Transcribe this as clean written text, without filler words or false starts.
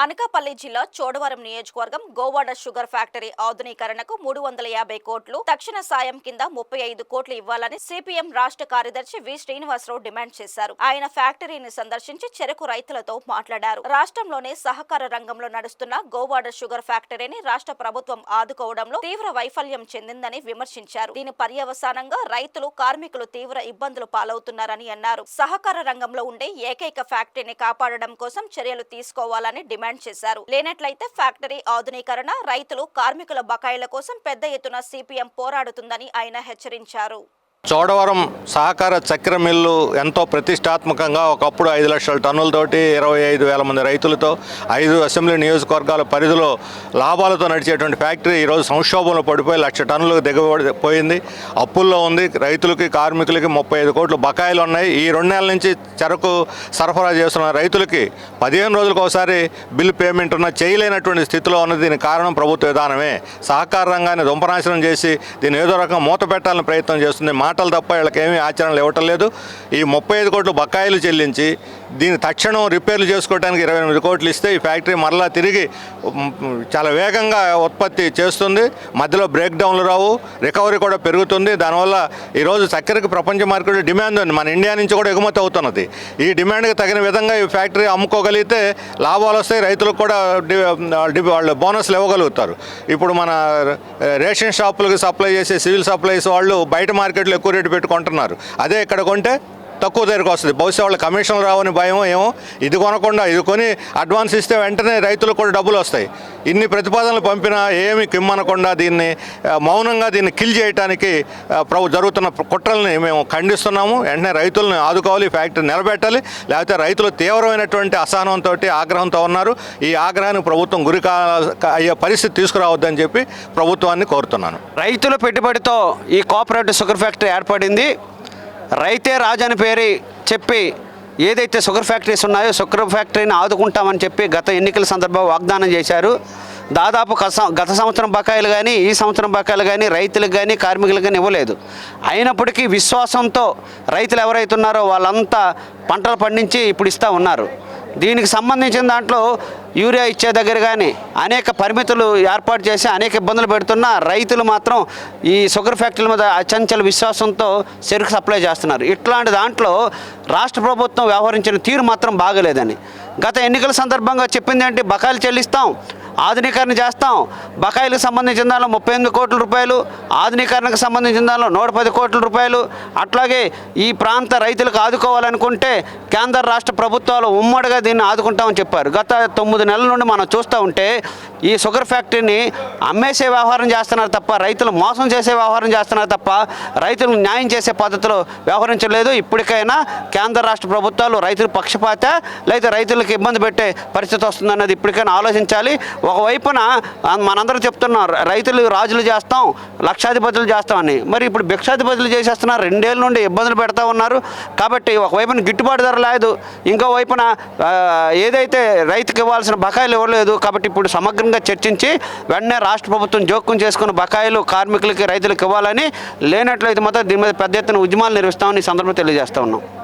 అనకాపల్లి జిల్లా చోడవరం నియోజకవర్గం Govada sugar factory ఆధునీకరణకు 350 కోట్లు తక్షణ సాయం కింద 35 కోట్లు ఇవ్వాలని సిపిఎం రాష్ట్ర కార్యదర్శి వి శ్రీనివాసరావు డిమాండ్ చేశారు. ఆయన ఫ్యాక్టరీని సందర్శించి చెరకు రైతులతో మాట్లాడారు. రాష్ట్రంలోనే సహకార రంగంలో నడుస్తున్న గోవాడ షుగర్ ఫ్యాక్టరీని రాష్ట్ర ప్రభుత్వం ఆదుకోవడంలో తీవ్ర వైఫల్యం చెందిందని విమర్శించారు. దీని పర్యవసానంగా రైతులు, కార్మికులు తీవ్ర ఇబ్బందులు పాలవుతున్నారని అన్నారు. సహకార రంగంలో ఉండే ఏకైక ఫ్యాక్టరీని కాపాడడం కోసం చర్యలు తీసుకోవాలని డిమాండ్ చేశారు. లేనట్లయితే ఫ్యాక్టరీ ఆధునీకరణ, రైతులు, కార్మికుల బకాయిల కోసం పెద్ద ఎత్తున సిపిఎం పోరాడుతుందని ఆయన హెచ్చరించారు. చోడవరం సహకార చక్కెర మిల్లు ఎంతో ప్రతిష్టాత్మకంగా ఒకప్పుడు 5 లక్షల టన్నులతోటి 25,000 మంది రైతులతో 5 అసెంబ్లీ నియోజకవర్గాల పరిధిలో లాభాలతో నడిచేటువంటి ఫ్యాక్టరీ ఈరోజు సంక్షోభంలో పడిపోయి 1,00,000 టన్నులకు దిగబడిపోయింది. అప్పుల్లో ఉంది. రైతులకి, కార్మికులకి 35 కోట్లు బకాయిలు ఉన్నాయి. ఈ 2 నెలల నుంచి చెరకు సరఫరా చేస్తున్న రైతులకి 15 రోజులకు ఒకసారి బిల్ పేమెంట్ ఉన్న చేయలేనటువంటి స్థితిలో ఉన్నది. దీనికి కారణం ప్రభుత్వ విధానమే. సహకార రంగాన్ని దుంపనాశనం చేసి దీన్ని ఏదో రకంగా మూత పెట్టాలని ప్రయత్నం చేస్తుంది. మాటలు తప్ప వీళ్ళకి ఏమీ ఆచరణలు ఇవ్వటం లేదు. ఈ 35 కోట్లు బకాయిలు చెల్లించి దీన్ని తక్షణం రిపేర్లు చేసుకోవడానికి 28 కోట్లు ఇస్తే ఈ ఫ్యాక్టరీ మరలా తిరిగి చాలా వేగంగా ఉత్పత్తి చేస్తుంది. మధ్యలో బ్రేక్ డౌన్లు రావు, రికవరీ కూడా పెరుగుతుంది. దానివల్ల ఈరోజు చక్కెరకి ప్రపంచ మార్కెట్లో డిమాండ్ ఉంది. మన ఇండియా నుంచి కూడా ఎగుమతి అవుతున్నది. ఈ డిమాండ్కి తగిన విధంగా ఈ ఫ్యాక్టరీ అమ్ముకోగలిగితే లాభాలు వస్తాయి. రైతులకు కూడా వాళ్ళు బోనస్లు ఇవ్వగలుగుతారు. ఇప్పుడు మన రేషన్ షాపులకు సప్లై చేసే సివిల్ సప్లైస్ వాళ్ళు బయట మార్కెట్లో ఎక్కువ రేటు పెట్టుకుంటున్నారు. అదే ఇక్కడ కొంటే తక్కువ ధరకు వస్తుంది. బహుశా వాళ్ళ కమిషన్లు రావని భయం ఏమో. ఇది కొనకుండా ఇది కొని అడ్వాన్స్ ఇస్తే వెంటనే రైతులకు కూడా డబ్బులు వస్తాయి. ఇన్ని ప్రతిపాదనలు పంపినా ఏమి కిమ్మనకుండా దీన్ని మౌనంగా దీన్ని కిల్ చేయడానికి జరుగుతున్న కుట్రల్ని మేము ఖండిస్తున్నాము. వెంటనే రైతులను ఆదుకోవాలి, ఫ్యాక్టరీ నిలబెట్టాలి. లేకపోతే రైతులు తీవ్రమైనటువంటి అసహనంతో, ఆగ్రహంతో ఉన్నారు. ఈ ఆగ్రహానికి ప్రభుత్వం గురి అయ్యే పరిస్థితి తీసుకురావద్దని చెప్పి ప్రభుత్వాన్ని కోరుతున్నాను. రైతుల పెట్టుబడితో ఈ కోఆపరేటివ్ షుగర్ ఫ్యాక్టరీ ఏర్పడింది. రైతే రాజని పేరు చెప్పి ఏదైతే షుగర్ ఫ్యాక్టరీస్ ఉన్నాయో షుగర్ ఫ్యాక్టరీని ఆదుకుంటామని చెప్పి గత ఎన్నికల సందర్భంగా వాగ్దానం చేశారు. దాదాపు గత సంవత్సరం బకాయిలు కానీ, ఈ సంవత్సరం బకాయిలు కానీ రైతులకు కానీ, కార్మికులకు కానీ ఇవ్వలేదు. అయినప్పటికీ విశ్వాసంతో రైతులు ఎవరైతే ఉన్నారో వాళ్ళంతా పంటలు పండించి ఇప్పుడు ఇస్తూ ఉన్నారు. దీనికి సంబంధించిన దాంట్లో యూరియా ఇచ్చే దగ్గర కానీ అనేక పరిమితులు ఏర్పాటు చేసి అనేక ఇబ్బందులు పెడుతున్న రైతులు మాత్రం ఈ షుగర్ ఫ్యాక్టరీల మీద అచంచల విశ్వాసంతో చెరుకు సప్లై చేస్తున్నారు. ఇట్లాంటి దాంట్లో రాష్ట్ర ప్రభుత్వం వ్యవహరించిన తీరు మాత్రం బాగలేదని గత ఎన్నికల సందర్భంగా చెప్పింది ఏంటి? బకాయిలు చెల్లిస్తాం, ఆధునీకరణ చేస్తాం. బకాయిలకు సంబంధించిన దానిలో 38 కోట్ల రూపాయలు, ఆధునీకరణకు సంబంధించిన దానిలో 110 కోట్ల రూపాయలు. అట్లాగే ఈ ప్రాంత రైతులకు ఆదుకోవాలనుకుంటే కేంద్ర రాష్ట్ర ప్రభుత్వాలు ఉమ్మడిగా దీన్ని ఆదుకుంటామని చెప్పారు. గత 9 నెలల నుండి మనం చూస్తూ ఉంటే ఈ షుగర్ ఫ్యాక్టరీని అమ్మేసే వ్యవహారం చేస్తున్నారు తప్ప, రైతులు మోసం చేసే వ్యవహారం చేస్తున్నారు తప్ప రైతులకు న్యాయం చేసే పద్ధతిలో వ్యవహరించలేదు. ఇప్పటికైనా కేంద్ర రాష్ట్ర ప్రభుత్వాలు రైతుల పక్షపాత లేదా రైతులకు ఇబ్బంది పెట్టే పరిస్థితి వస్తుందన్నది ఇప్పటికైనా ఆలోచించాలి. ఒకవైపున మనందరూ చెప్తున్నారు రైతులు రాజులు చేస్తాం, లక్షాధిపతులు చేస్తామని. మరి ఇప్పుడు భిక్షాధిపతులు చేసేస్తున్నారు. 2 ఏళ్ళ నుండి ఇబ్బందులు పెడతా ఉన్నారు. కాబట్టి ఒకవైపున గిట్టుబాటు ధర లేదు, ఇంకో వైపున ఏదైతే రైతుకి ఇవ్వాల్సిన బకాయిలు ఇవ్వలేదు. కాబట్టి ఇప్పుడు సమగ్రంగా చర్చించి వెంటనే రాష్ట్ర ప్రభుత్వం జోక్యం చేసుకున్న బకాయిలు కార్మికులకి, రైతులకు ఇవ్వాలని, లేనట్లయితే మాత్రం దీని మీద పెద్ద ఎత్తున ఉద్యమాలు నిర్వహిస్తామని ఈ సందర్భంగా తెలియజేస్తా ఉన్నాం.